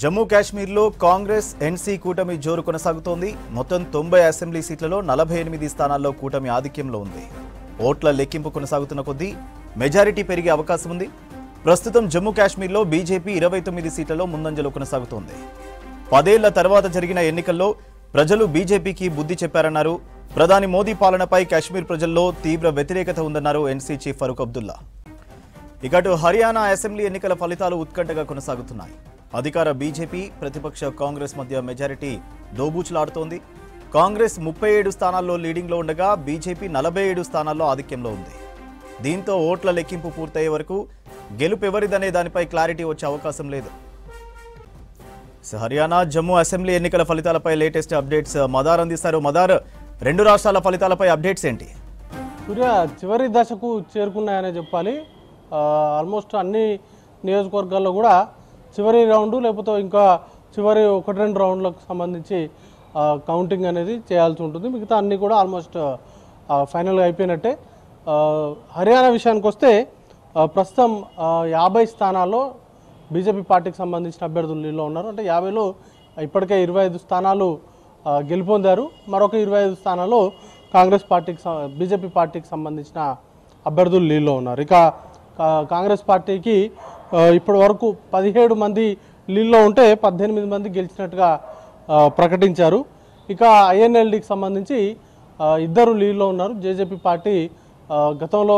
జమ్మూ కాశ్మీర్లో కాంగ్రెస్ ఎన్సీ కూటమి జోరు కొనసాగుతోంది. మొత్తం 90 అసెంబ్లీ సీట్లలో 48 స్థానాల్లో కూటమి ఆధిక్యంలో ఉంది. ఓట్ల లెక్కింపు కొనసాగుతున్న కొద్దీ మెజారిటీ పెరిగే అవకాశం ఉంది. ప్రస్తుతం జమ్మూ కాశ్మీర్లో బీజేపీ 29 సీట్లలో ముందంజలో కొనసాగుతోంది. 10 ఏళ్ల తర్వాత జరిగిన ఎన్నికల్లో ప్రజలు బీజేపీకి బుద్ధి చెప్పారన్నారు. ప్రధాని మోదీ పాలనపై కాశ్మీర్ ప్రజల్లో తీవ్ర వ్యతిరేకత ఉందన్నారు ఎన్సీ చీఫ్ ఫరూక్ అబ్దుల్లా. ఇకటు హర్యానా అసెంబ్లీ ఎన్నికల ఫలితాలు ఉత్కంఠగా కొనసాగుతున్నాయి. అధికార బీజేపీ ప్రతిపక్ష కాంగ్రెస్ మధ్య మెజారిటీ దోబూచులాడుతోంది. కాంగ్రెస్ 37 స్థానాల్లో లీడింగ్లో ఉండగా బీజేపీ 47 స్థానాల్లో ఆధిక్యంలో ఉంది. దీంతో ఓట్ల లెక్కింపు పూర్తయ్యే వరకు గెలుపు ఎవరిదనే దానిపై క్లారిటీ వచ్చే అవకాశం లేదు. హర్యానా జమ్మూ అసెంబ్లీ ఎన్నికల ఫలితాలపై లేటెస్ట్ అప్డేట్స్ మదార్ అందిస్తారు. మదార్, 2 రాష్ట్రాల ఫలితాలపై అప్డేట్స్ ఏంటి? సూర్య చివరి దశకు చేరుకున్నాయనే చెప్పాలి. ఆల్మోస్ట్ అన్ని నియోజకవర్గాల్లో కూడా చివరి రౌండ్ లేకపోతే ఇంకా చివరి 1-2 రౌండ్లకు సంబంధించి కౌంటింగ్ అనేది చేయాల్సి ఉంటుంది. మిగతా అన్నీ కూడా ఆల్మోస్ట్ ఫైనల్గా అయిపోయినట్టే. హర్యానా విషయానికి వస్తే ప్రస్తుతం 50 స్థానాల్లో బీజేపీ పార్టీకి సంబంధించిన అభ్యర్థులు లీడ్లో ఉన్నారు. అంటే 50లో ఇప్పటికే 25 స్థానాలు గెలుపొందారు. మరొక 25 స్థానాల్లో బీజేపీ పార్టీకి సంబంధించిన అభ్యర్థులు లీడ్లో ఉన్నారు. ఇక కాంగ్రెస్ పార్టీకి ఇప్పటి వరకు 17 మంది లీడ్లో ఉంటే 18 మంది గెలిచినట్టుగా ప్రకటించారు. ఇక ఐఎన్ఎల్డీకి సంబంధించి 2 లీడ్లో ఉన్నారు. జేజేపీ పార్టీ గతంలో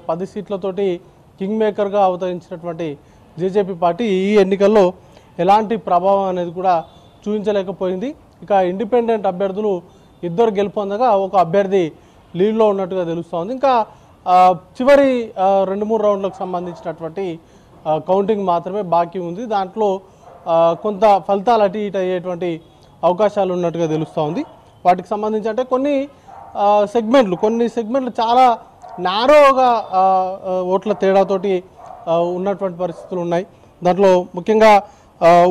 10 సీట్లతోటి కింగ్ మేకర్గా అవతరించినటువంటి జేజేపీ పార్టీ ఈ ఎన్నికల్లో ఎలాంటి ప్రభావం అనేది కూడా చూపించలేకపోయింది. ఇక ఇండిపెండెంట్ అభ్యర్థులు 2 గెలుపొందగా ఒక అభ్యర్థి లీడ్లో ఉన్నట్టుగా తెలుస్తోంది. ఇంకా చివరి 2-3 రౌండ్లకు సంబంధించినటువంటి కౌంటింగ్ మాత్రమే బాకీ ఉంది. దాంట్లో కొంత ఫలితాలు అటు ఇటు అయ్యేటువంటి అవకాశాలు ఉన్నట్టుగా తెలుస్తూ ఉంది. వాటికి సంబంధించి అంటే కొన్ని సెగ్మెంట్లు చాలా నారోగా ఓట్ల తేడాతోటి ఉన్నటువంటి పరిస్థితులు ఉన్నాయి. దాంట్లో ముఖ్యంగా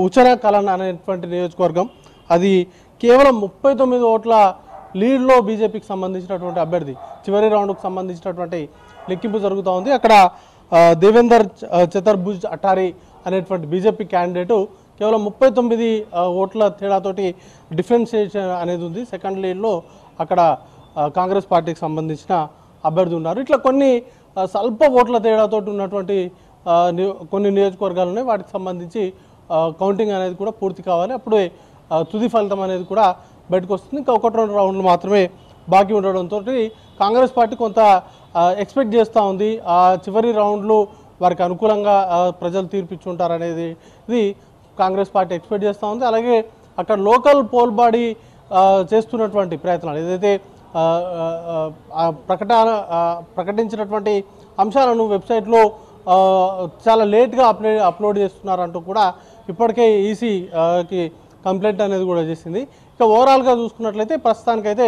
ఉచనా కలన్ అనేటువంటి నియోజకవర్గం, అది కేవలం 39 ఓట్ల లీడ్లో బీజేపీకి సంబంధించినటువంటి అభ్యర్థి. చివరి రౌండ్కు సంబంధించినటువంటి లెక్కింపు జరుగుతూ ఉంది. అక్కడ దేవేందర్ చతుర్భుజ్ అటారీ అనేటువంటి బీజేపీ క్యాండిడేటు కేవలం 39 ఓట్ల తేడాతోటి డిఫరెన్షియేషన్ అనేది ఉంది. సెకండ్ లీడ్లో అక్కడ కాంగ్రెస్ పార్టీకి సంబంధించిన అభ్యర్థి ఉన్నారు. ఇట్లా కొన్ని స్వల్ప ఓట్ల తేడాతోటి ఉన్నటువంటి కొన్ని నియోజకవర్గాలు ఉన్నాయి. వాటికి సంబంధించి కౌంటింగ్ అనేది కూడా పూర్తి కావాలి. అప్పుడే తుది ఫలితం అనేది కూడా బయటకు వస్తుంది. ఇంకా 1-2 రౌండ్లు మాత్రమే బాకీ ఉండడంతో కాంగ్రెస్ పార్టీ కొంత ఎక్స్పెక్ట్ చేస్తూ ఉంది. ఆ చివరి రౌండ్లు వారికి అనుకూలంగా ప్రజలు తీర్పిచ్చుంటారనేది ఇది కాంగ్రెస్ పార్టీ ఎక్స్పెక్ట్ చేస్తూ ఉంది. అలాగే అక్కడ లోకల్ పోల్ బాడీ చేస్తున్నటువంటి ప్రయత్నాలు ఏదైతే ప్రకటించినటువంటి అంశాలను వెబ్సైట్లో చాలా లేట్గా అప్లోడ్ చేస్తున్నారంటూ కూడా ఇప్పటికే ఈసీకి కంప్లైంట్ అనేది కూడా చేసింది. ఇక ఓవరాల్గా చూసుకున్నట్లయితే ప్రస్తుతానికైతే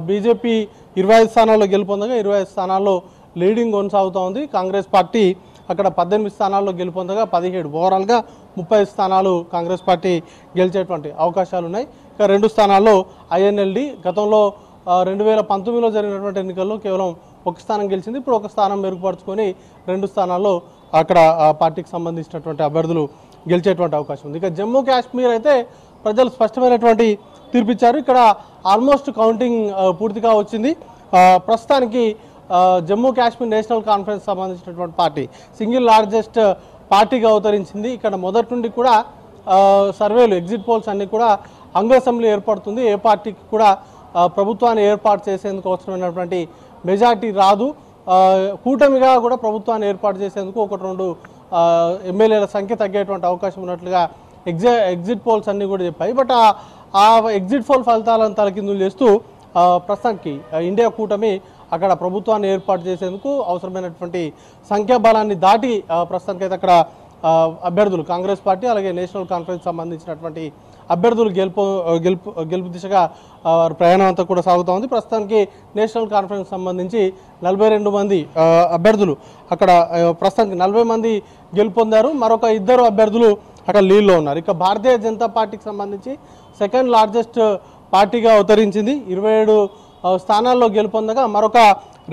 బీజేపీ 25 స్థానాల్లో గెలుపొందగా 25 స్థానాల్లో లీడింగ్ కొనసాగుతూ ఉంది. కాంగ్రెస్ పార్టీ అక్కడ 18 స్థానాల్లో గెలుపొందగా 17, ఓవరాల్గా 30 స్థానాలు కాంగ్రెస్ పార్టీ గెలిచేటువంటి అవకాశాలు ఉన్నాయి. ఇక 2 స్థానాల్లో ఐఎన్ఎల్డీ గతంలో 2019లో జరిగినటువంటి ఎన్నికల్లో కేవలం 1 స్థానం గెలిచింది. ఇప్పుడు 1 స్థానం మెరుగుపరుచుకొని 2 స్థానాల్లో అక్కడ పార్టీకి సంబంధించినటువంటి అభ్యర్థులు గెలిచేటువంటి అవకాశం ఉంది. ఇక జమ్మూ కాశ్మీర్ అయితే ప్రజలు స్పష్టమైనటువంటి తీర్పిచ్చారు. ఇక్కడ ఆల్మోస్ట్ కౌంటింగ్ పూర్తిగా వచ్చింది. ప్రస్తుతానికి జమ్మూ కాశ్మీర్ నేషనల్ కాన్ఫరెన్స్ సంబంధించినటువంటి పార్టీ సింగిల్ లార్జెస్ట్ పార్టీగా అవతరించింది. ఇక్కడ మొదటి నుండి కూడా సర్వేలు ఎగ్జిట్ పోల్స్ అన్నీ కూడా అసెంబ్లీ ఏర్పడుతుంది. ఏ పార్టీకి కూడా ప్రభుత్వాన్ని ఏర్పాటు చేసేందుకు అవసరమైనటువంటి మెజార్టీ రాదు. కూటమిగా కూడా ప్రభుత్వాన్ని ఏర్పాటు చేసేందుకు 1-2 ఎమ్మెల్యేల సంఖ్య తగ్గేటువంటి అవకాశం ఉన్నట్లుగా ఎగ్జిట్ పోల్స్ అన్నీ కూడా చెప్పాయి. బట్ ఆ ఎగ్జిట్ పోల్ ఫలితాలను తలకిందులు చేస్తూ ప్రస్తుతానికి ఇండియా కూటమి అక్కడ ప్రభుత్వాన్ని ఏర్పాటు చేసేందుకు అవసరమైనటువంటి సంఖ్యాబలాన్ని దాటి ప్రస్తుతానికైతే అక్కడ అభ్యర్థులు కాంగ్రెస్ పార్టీ అలాగే నేషనల్ కాన్ఫరెన్స్ సంబంధించినటువంటి అభ్యర్థులు గెలుపు దిశగా ప్రయాణం అంతా కూడా సాగుతూ ఉంది. ప్రస్తుతానికి నేషనల్ కాన్ఫరెన్స్ సంబంధించి 42 మంది అభ్యర్థులు అక్కడ ప్రస్తుతానికి 40 మంది గెలుపొందారు. మరొక 2 అభ్యర్థులు అక్కడ లీడ్లో ఉన్నారు. ఇక భారతీయ జనతా పార్టీకి సంబంధించి సెకండ్ లార్జెస్ట్ పార్టీగా అవతరించింది. 27 స్థానాల్లో గెలుపొందగా మరొక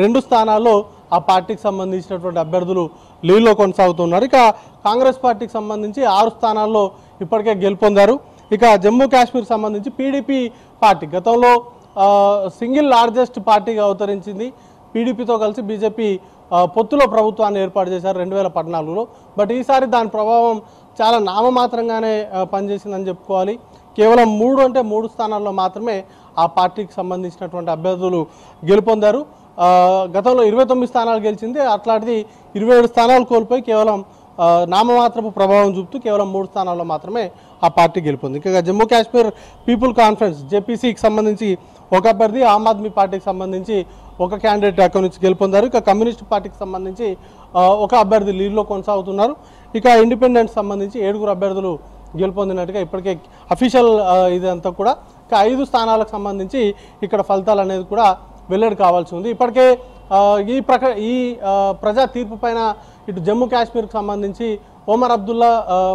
2 స్థానాల్లో ఆ పార్టీకి సంబంధించినటువంటి అభ్యర్థులు లీడ్లో కొనసాగుతున్నారు. ఇక కాంగ్రెస్ పార్టీకి సంబంధించి 6 స్థానాల్లో ఇప్పటికే గెలుపొందారు. ఇక జమ్మూ కాశ్మీర్ సంబంధించి పీడీపీ పార్టీ గతంలో సింగిల్ లార్జెస్ట్ పార్టీగా అవతరించింది. పీడీపీతో కలిసి బీజేపీ పొత్తులో ప్రభుత్వాన్ని ఏర్పాటు చేశారు 2014లో. బట్ ఈసారి దాని ప్రభావం చాలా నామమాత్రంగానే పనిచేసిందని చెప్పుకోవాలి. కేవలం 3 స్థానాల్లో మాత్రమే ఆ పార్టీకి సంబంధించినటువంటి అభ్యర్థులు గెలుపొందారు. గతంలో 29 స్థానాలు గెలిచింది, అట్లాంటిది 27 స్థానాలు కోల్పోయి కేవలం నామమాత్రపు ప్రభావం చూపుతూ కేవలం 3 స్థానాల్లో మాత్రమే ఆ పార్టీ గెలుపొంది. ఇక జమ్మూ కాశ్మీర్ పీపుల్ కాన్ఫరెన్స్ జేపీసీకి సంబంధించి ఒక అభ్యర్థి, ఆమ్ ఆద్మీ పార్టీకి సంబంధించి ఒక క్యాండిడేట్ అక్కడి నుంచి గెలుపొందారు. ఇక కమ్యూనిస్ట్ పార్టీకి సంబంధించి ఒక అభ్యర్థి లీడ్లో కొనసాగుతున్నారు. ఇక ఇండిపెండెంట్ సంబంధించి 7 అభ్యర్థులు గెలుపొందినట్టుగా ఇప్పటికే అఫీషియల్ ఇదంతా కూడా. ఇక 5 స్థానాలకు సంబంధించి ఇక్కడ ఫలితాలు అనేది కూడా వెల్లడి కావాల్సి ఉంది. ఇప్పటికే ఈ ప్రజా తీర్పు పైన ఇటు జమ్మూ కాశ్మీర్కి సంబంధించి ఒమర్ అబ్దుల్లా,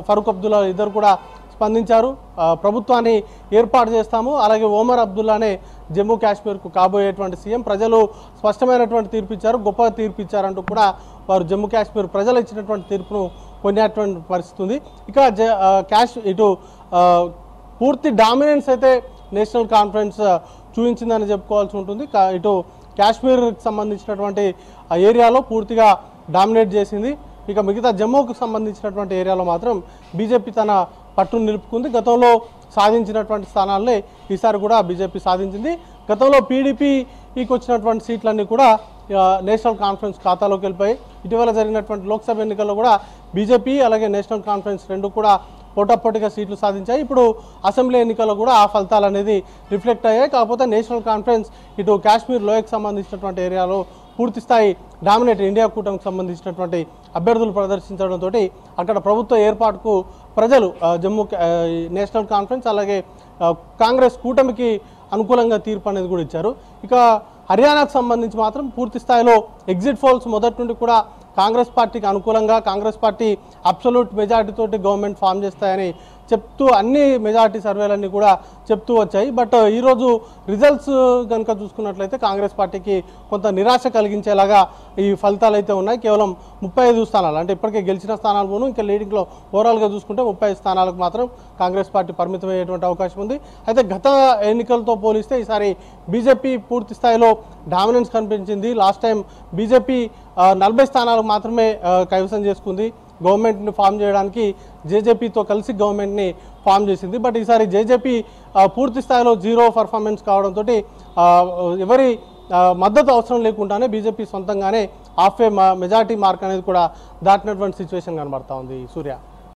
ఫరూక్ అబ్దుల్లా ఇద్దరు కూడా స్పందించారు. ప్రభుత్వాన్ని ఏర్పాటు చేస్తాము, అలాగే ఒమర్ అబ్దుల్లానే జమ్మూ కాశ్మీర్కు కాబోయేటువంటి సీఎం, ప్రజలు స్పష్టమైనటువంటి తీర్పు ఇచ్చారు, గొప్ప తీర్పు ఇచ్చారంటూ కూడా వారు జమ్మూ కాశ్మీర్ ప్రజలు ఇచ్చినటువంటి తీర్పును కొనేటువంటి పరిస్థితి ఉంది. ఇక ఇటు పూర్తి డామినెన్స్ అయితే నేషనల్ కాన్ఫరెన్స్ చూపించిందని చెప్పుకోవాల్సి ఉంటుంది. ఇటు కాశ్మీర్కి సంబంధించినటువంటి ఆ ఏరియాలో పూర్తిగా డామినేట్ చేసింది. ఇక మిగతా జమ్మూకు సంబంధించినటువంటి ఏరియాలో మాత్రం బీజేపీ తన పట్టును నిలుపుకుంది. గతంలో సాధించినటువంటి స్థానాలనే ఈసారి కూడా బీజేపీ సాధించింది. గతంలో పీడీపీకి వచ్చినటువంటి సీట్లన్నీ కూడా నేషనల్ కాన్ఫరెన్స్ ఖాతాలోకి వెళ్ళిపోయి, ఇటీవల జరిగినటువంటి లోక్సభ ఎన్నికల్లో కూడా బీజేపీ అలాగే నేషనల్ కాన్ఫరెన్స్ రెండు కూడా పోటాపోటీగా సీట్లు సాధించాయి. ఇప్పుడు అసెంబ్లీ ఎన్నికల్లో కూడా ఆ ఫలితాలు అనేది రిఫ్లెక్ట్ అయ్యాయి. కాకపోతే నేషనల్ కాన్ఫరెన్స్ ఇటు కాశ్మీర్ లోయకు సంబంధించినటువంటి ఏరియాలో పూర్తి స్థాయి డామినేట్ ఇండియా కూటమికి సంబంధించినటువంటి అభ్యర్థులు ప్రదర్శించడంతో అక్కడ ప్రభుత్వ ఏర్పాటుకు ప్రజలు జమ్మూ నేషనల్ కాన్ఫరెన్స్ అలాగే కాంగ్రెస్ కూటమికి అనుకూలంగా తీర్పు అనేది కూడా ఇచ్చారు. ఇక హర్యానాకు సంబంధించి మాత్రం పూర్తి స్థాయిలో ఎగ్జిట్ పోల్స్ మొదటి నుండి కూడా కాంగ్రెస్ పార్టీకి అనుకూలంగా, కాంగ్రెస్ పార్టీ అబ్సల్యూట్ మెజార్టీతోటి గవర్నమెంట్ ఫామ్ చేస్తాయని చెప్తూ అన్ని మెజార్టీ సర్వేలన్నీ కూడా చెప్తూ వచ్చాయి. బట్ ఈరోజు రిజల్ట్స్ కనుక చూసుకున్నట్లయితే కాంగ్రెస్ పార్టీకి కొంత నిరాశ కలిగించేలాగా ఈ ఫలితాలు అయితే ఉన్నాయి. కేవలం 35 స్థానాలు, అంటే ఇప్పటికే గెలిచిన స్థానాలు పోను, ఇంకా లీడింగ్లో ఓవరాల్గా చూసుకుంటే 35 స్థానాలకు మాత్రం కాంగ్రెస్ పార్టీ పరిమితమయ్యేటువంటి అవకాశం ఉంది. అయితే గత ఎన్నికలతో పోలిస్తే ఈసారి బీజేపీ పూర్తి స్థాయిలో డామినెన్స్ కనిపించింది. లాస్ట్ టైం బీజేపీ 40 స్థానాలకు మాత్రమే కైవసం చేసుకుంది. గవర్నమెంట్ని ఫామ్ చేయడానికి జేజేపీతో కలిసి గవర్నమెంట్ని ఫామ్ చేసింది. బట్ ఈసారి జేజేపీ పూర్తి స్థాయిలో జీరో పర్ఫార్మెన్స్ కావడంతో ఎవరి మద్దతు అవసరం లేకుండానే బీజేపీ సొంతంగానే హాఫ్ ఏ మెజార్టీ మార్క్ అనేది కూడా దాటినటువంటి సిచ్యువేషన్ కనబడతా ఉంది. సూర్య.